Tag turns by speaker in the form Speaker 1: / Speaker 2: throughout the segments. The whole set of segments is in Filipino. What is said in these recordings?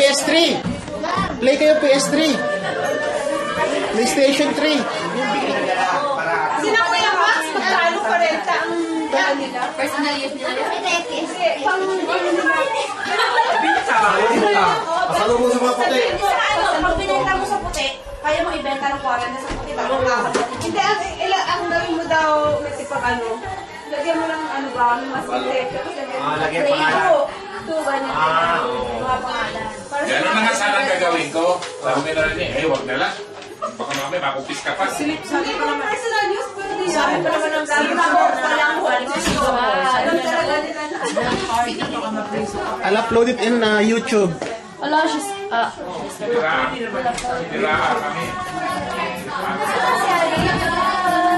Speaker 1: PS3. Play kayo PS3. PlayStation 3.
Speaker 2: Sino ko yung Max? Magkano 40 ang daan nila?
Speaker 3: Personal use nila.
Speaker 1: Pasalo mo sa mga puti.
Speaker 2: Pag binenta mo sa puti, kaya mo ibenta ng 40 sa puti. Hindi, ang gawin mo daw, pag ano, lagyan mo ng ano ba, mas puti.
Speaker 4: Lagyan pangalan.
Speaker 2: Ito, ganyan. Mga pangalan.
Speaker 4: Gano'n na nga sana gagawin ko. Sabi na rin eh, wag na lang. Baka mamaya makupis ka pa.
Speaker 2: Sabi pa naman. Personal use, pero di sabi pa naman ang sabi na ko, walang
Speaker 1: I'll upload it in YouTube.
Speaker 3: Wala siya.
Speaker 4: Niraan kami.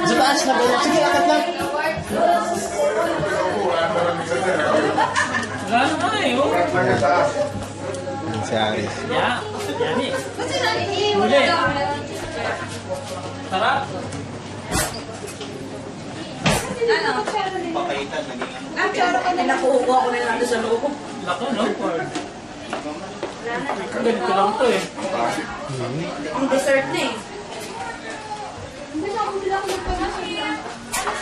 Speaker 1: Sa taas na ba? Sige, akit lang.
Speaker 5: Gano'n ka eh, oh.
Speaker 1: Si Aris.
Speaker 5: Yeah, yan eh. Huli. Sarap.
Speaker 2: Nakuha ko na lang doon sa loob.
Speaker 5: Lako, no? Ganito lang to eh.
Speaker 2: Ang dessert na eh.
Speaker 3: Ano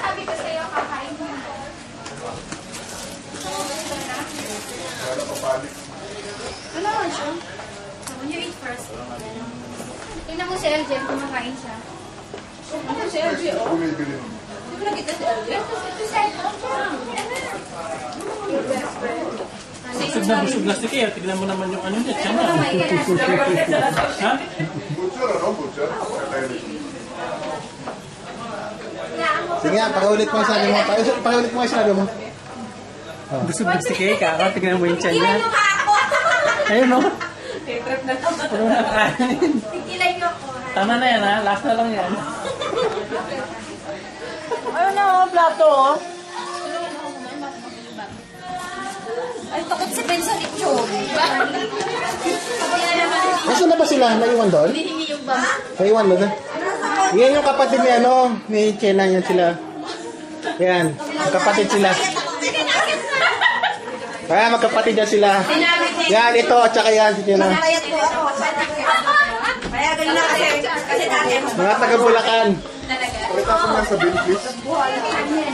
Speaker 3: sabi ko sa'yo, kakain mo? Ano nga siya? When you eat first. Tingnan mo si LJ, kumakain siya.
Speaker 2: Ako si LG, oh. Di ba nakita si LG?
Speaker 3: Ito sa ito.
Speaker 5: Busog na busog na si Kaya. Tignan mo naman yung ano niya. Tiyan na. Ha?
Speaker 1: Sige nga, pakiulit mo yung sabi mo. Pakiulit mo yung sabi mo.
Speaker 5: Busog na si Kaya. Kako, tignan mo yung tiyan niya. Ayun no?
Speaker 2: Trip na lang.
Speaker 5: Puro na kain.
Speaker 3: Tigilay niyo ako.
Speaker 5: Tama na yan ha. Last na lang yan.
Speaker 2: Ayun na, oh, plato, oh.
Speaker 3: Ay, takot si Ben sa lechon.
Speaker 1: Nasaan na ba sila? Naiwan doon?
Speaker 3: Hinihingi yung bang.
Speaker 1: Naiwan doon? Yan yung kapatid ni ano, ni Chena, yan sila. Yan, kapatid sila. Kaya magkapatid yan sila. Yan, ito, at saka yan, si Chena.
Speaker 2: Payat po ako. Kaya ganyan na kasi dati.
Speaker 1: Mga taga-Bulacan.
Speaker 2: Pakita ko lang sa bill, please.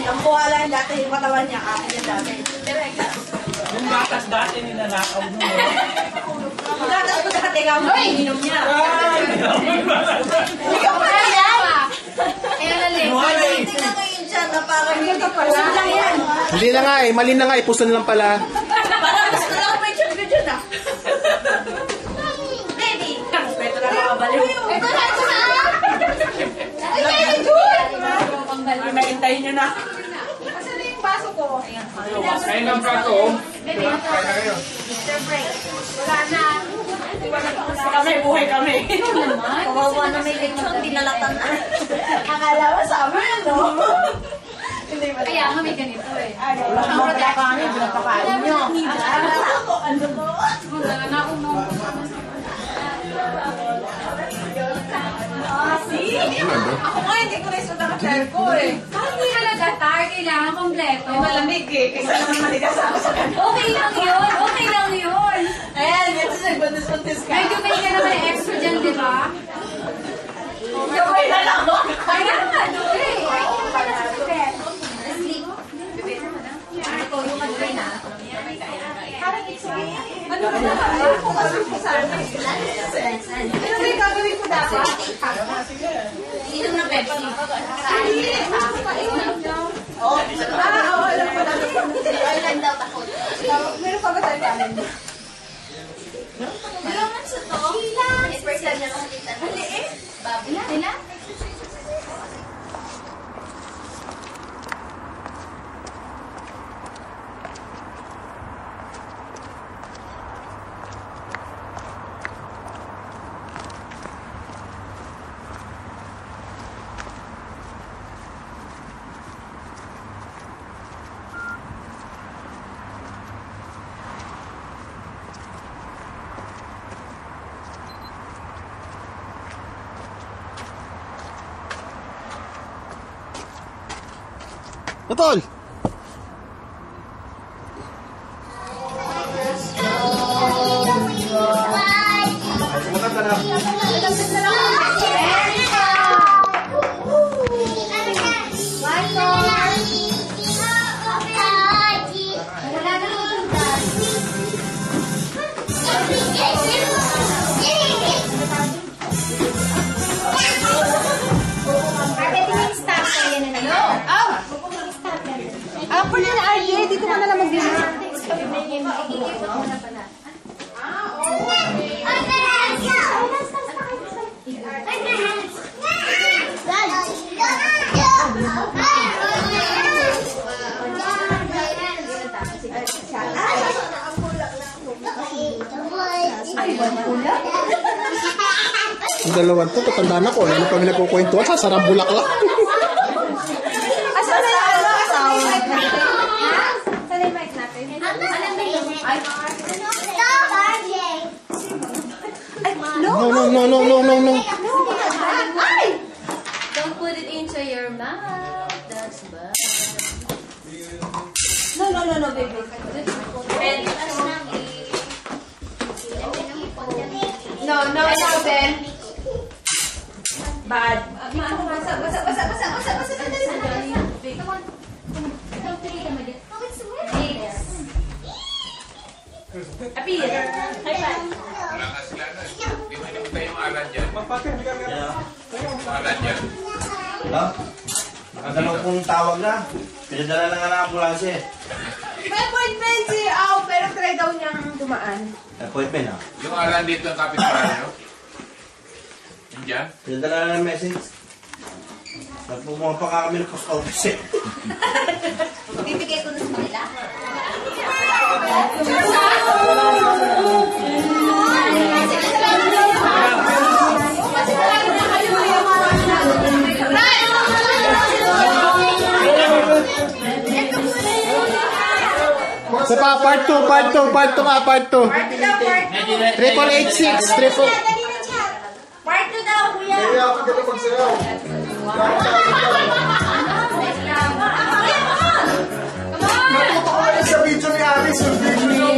Speaker 2: Ang buhala yung dati yung katawan niya. Akin yung dati.
Speaker 5: Yung gatas dati ninanakaw mo.
Speaker 2: Ang gatas ko dati nga mo, ininom niya.
Speaker 3: Ikaw pa yan! Ayan na lang.
Speaker 2: Tingnan mo yun dyan na parang yung puson lang yan.
Speaker 1: Hindi na nga eh, mali na nga eh, puson lang pala.
Speaker 2: Parang gusto lang may tiyog dyan ah. Baby! Ito na makabalik.
Speaker 3: Ito na, ito na! Ay, kaya yun!
Speaker 2: Naintayin niyo na. Kasi na yung baso ko.
Speaker 4: Kain ng plato.
Speaker 3: Baby, ito. Mr. Break. Wala na.
Speaker 2: Kami, buhay kami.
Speaker 3: Kawawa na may lechon, dinalatan na.
Speaker 2: Akala mo sa amin, no? Hindi ba?
Speaker 3: Kaya nga may ganito eh.
Speaker 2: Wala ka kami, pinapakain nyo. Ako, ano mo?
Speaker 3: Wala na akong mo.
Speaker 2: Ako nga, hindi ko na isuot ang chair ko eh.
Speaker 3: Hindi talaga tar, kailangan kompleto.
Speaker 2: May malamig eh, kaysa naman maligas ako sa ganun.
Speaker 3: Okay lang yun, okay lang yun.
Speaker 2: Ayan, ito sa buntis-buntis ka.
Speaker 3: May dumay ka naman extra dyan, di ba?
Speaker 2: Gawin na lang.
Speaker 3: Kaya nga, dumay. Sleep. Ito yung mag-drain na.
Speaker 2: Ano ka na? Ano ko kasi ko sana? Ano ba yung gagawin ko dapat?
Speaker 3: Inom ng Pepsi.
Speaker 2: Oo, alam ko na.
Speaker 3: Ilan daw takot?
Speaker 2: Meron pa ba tayo kanin?
Speaker 3: Ilan man sa to? Ilan? Percent niya makikita. Maliit? Ilan? Ilan?
Speaker 1: Utol!
Speaker 3: Ate, tingin stop ka yan na naman. Oh! Stop yan.
Speaker 2: Ako na na, Arye. Dito ka na lang mag-dinner.
Speaker 1: Ang dalawang to, tatandaan ako. Ano kami nagkukwentuhan? Sasarang bulaklak.
Speaker 2: Asan na yung ano? Asawa. Saan yung mic natin?
Speaker 1: No.
Speaker 3: Don't put it into your mouth. That's bad.
Speaker 2: No, baby. No, Ben. Bad. Basa. Api.
Speaker 4: Wala nga sila na. Di mo nakita yung alan dyan. Yung alan dyan.
Speaker 6: Ha? Nakadalawang pong tawag na. Pinadala na nga ng ambulansya eh.
Speaker 2: May appointment si Au, pero try daw niyang dumaan.
Speaker 6: Appointment ha?
Speaker 4: Yung alan dito ng kapitbahay nyo. Yung dyan.
Speaker 6: Pinadala na ng message. Nagpumuha pa nga kami ng post office eh.
Speaker 2: Bibigay ko na sa kanila.
Speaker 1: Sa pa, part 2 nga, part 2. Triple 86, triple.
Speaker 2: Part 2 daw, kuya.
Speaker 1: Sa video ni Alice, yung video.